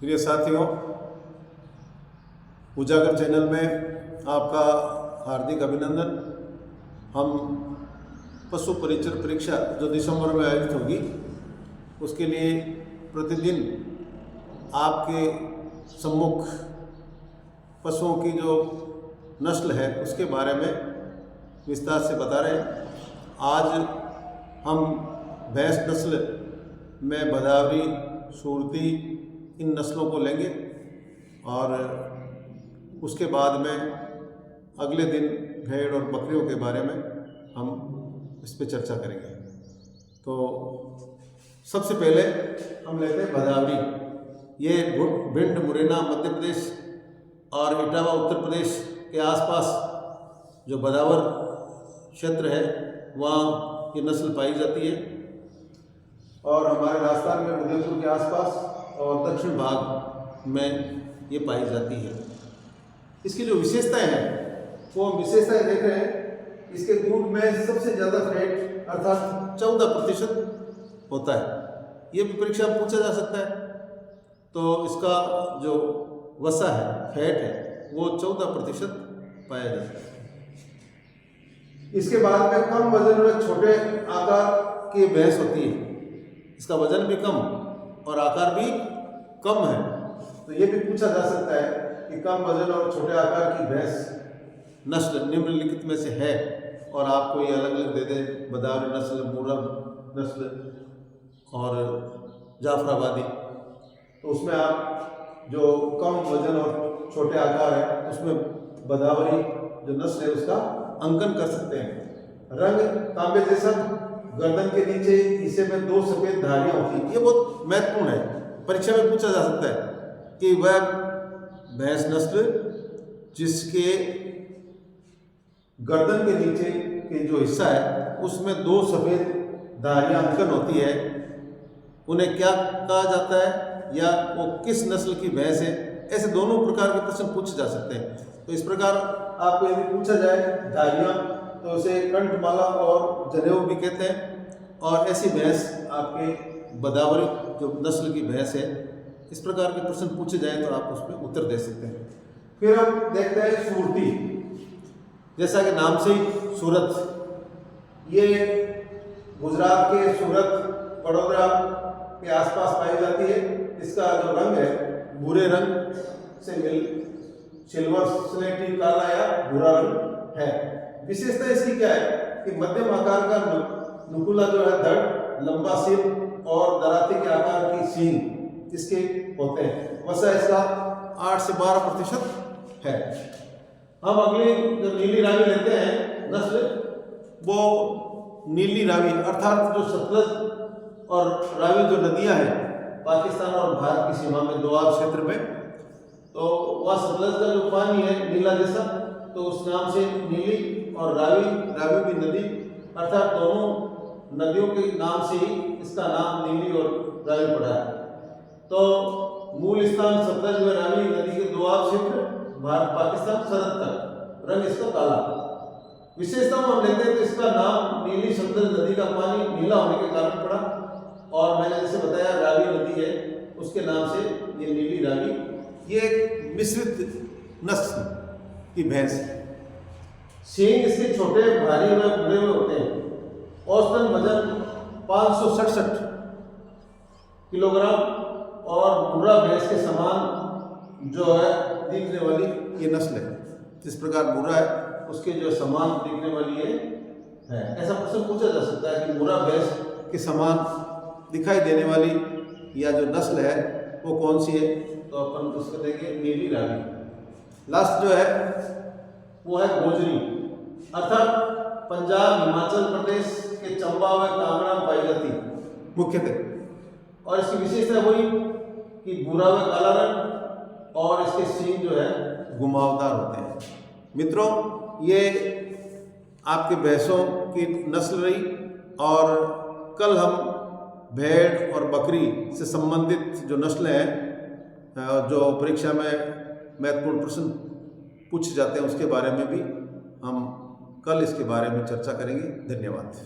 प्रिय साथियों, उजागर चैनल में आपका हार्दिक अभिनंदन। हम पशु परिचर परीक्षा जो दिसंबर में आयोजित होगी उसके लिए प्रतिदिन आपके सम्मुख पशुओं की जो नस्ल है उसके बारे में विस्तार से बता रहे हैं। आज हम भैंस नस्ल में भदावरी, सुरती इन नस्लों को लेंगे और उसके बाद में अगले दिन भेड़ और बकरियों के बारे में हम इस पर चर्चा करेंगे। तो सबसे पहले हम लेते हैं भदावरी। ये भिंड, मुरैना मध्य प्रदेश और इटावा उत्तर प्रदेश के आसपास जो भदावर क्षेत्र है वहाँ ये नस्ल पाई जाती है और हमारे राजस्थान में उदयपुर के आसपास और दक्षिण भाग में ये पाई जाती है। इसकी जो विशेषताएं हैं वो हम विशेषताएं देख रहे हैं। इसके दूध में सबसे ज़्यादा फैट अर्थात 14% होता है। ये भी परीक्षा में पूछा जा सकता है। तो इसका जो वसा है, फैट है, वो 14% पाया जाता है। इसके बाद में कम वजन में छोटे आकार की भैंस होती है। इसका वजन भी कम और आकार भी कम है। तो ये भी पूछा जा सकता है कि कम वजन और छोटे आकार की भैंस नस्ल निम्नलिखित में से है और आपको ये अलग अलग दे दे, भदावरी नस्ल, मुर्रा नस्ल और जाफराबादी। तो उसमें आप जो कम वजन और छोटे आकार है उसमें भदावरी जो नस्ल है उसका अंकन कर सकते हैं। रंग तांबे जैसा, गर्दन के नीचे हिस्से में 2 सफ़ेद धारियाँ होती हैं। ये बहुत महत्वपूर्ण है। परीक्षा में पूछा जा सकता है कि वह भैंस नस्ल जिसके गर्दन के नीचे के जो हिस्सा है उसमें 2 सफ़ेद धारियाँ अंकन होती है, उन्हें क्या कहा जाता है या वो किस नस्ल की भैंस है। ऐसे दोनों प्रकार के प्रश्न पूछे जा सकते हैं। तो इस प्रकार आपको यदि पूछा जाए धारियाँ तो उसे कंठमाला और जनेऊ भी कहते हैं। और ऐसी भैंस आपके भदावरी जो नस्ल की भैंस है, इस प्रकार के प्रश्न पूछे जाएं तो आप उसमें उत्तर दे सकते हैं। फिर हम देखते हैं सूरती। जैसा कि नाम से ही सूरत, ये गुजरात के सूरत, वडोदरा के आसपास पाई जाती है। इसका जो रंग है भूरे रंग से सिल्वर स्लेटी काला या भूरा रंग है। विशेषता इसकी क्या है कि मध्यम आकार का नुकुला जो है धड़, लंबा सिर और दराती के आकार की सींग इसके होते हैं। वसा इसका 8 से 12% है। हम अगली जो नीली रावी लेते हैं नस्ल, वो नीली रावी अर्थात जो सतलज और रावी जो नदियां हैं पाकिस्तान और भारत की सीमा में दोआब क्षेत्र में, तो वह सतलज का जो पानी है नीला जैसा, तो उस नाम से नीली और रावी भी नदी अर्थात दोनों नदियों के नाम से ही इसका नाम नीली और रावी पड़ा है। तो मूल स्थान सतलज व रावी नदी के दोआब क्षेत्र, भारत पाकिस्तान सरहद तक। रंग इसका काला। विशेषता हम लेते हैं तो इसका नाम नीली सतलज नदी का पानी नीला होने के कारण पड़ा और मैंने जैसे बताया रावी नदी है उसके नाम से ये नीली रावी। ये एक मिश्रित नस्ल की भैंस है। सींग इसके छोटे, भारी व मुड़े हुए होते हैं। औसतन वजन 567 किलोग्राम और मुर्रा भैंस के समान जो है दिखने वाली ये नस्ल है। जिस प्रकार मुर्रा है उसके जो समान दिखने वाली ये है। ऐसा प्रश्न पूछा जा सकता है कि मुर्रा भैंस के समान दिखाई देने वाली या जो नस्ल है वो कौन सी है, तो अपन उसको देंगे नीली रावी। लास्ट जो है वो है गोजरी अर्थात पंजाब, हिमाचल प्रदेश के चंबा व कांगड़ा में पाई जाती है मुख्यतः। और इसकी विशेषता वही कि भूरा व काला रंग और इसके सींग जो है घुमावदार होते हैं। मित्रों, ये आपके भैंसों की नस्ल रही और कल हम भेड़ और बकरी से संबंधित जो नस्लें हैं जो परीक्षा में महत्वपूर्ण प्रश्न पूछे जाते हैं उसके बारे में भी हम कल इसके बारे में चर्चा करेंगे। धन्यवाद।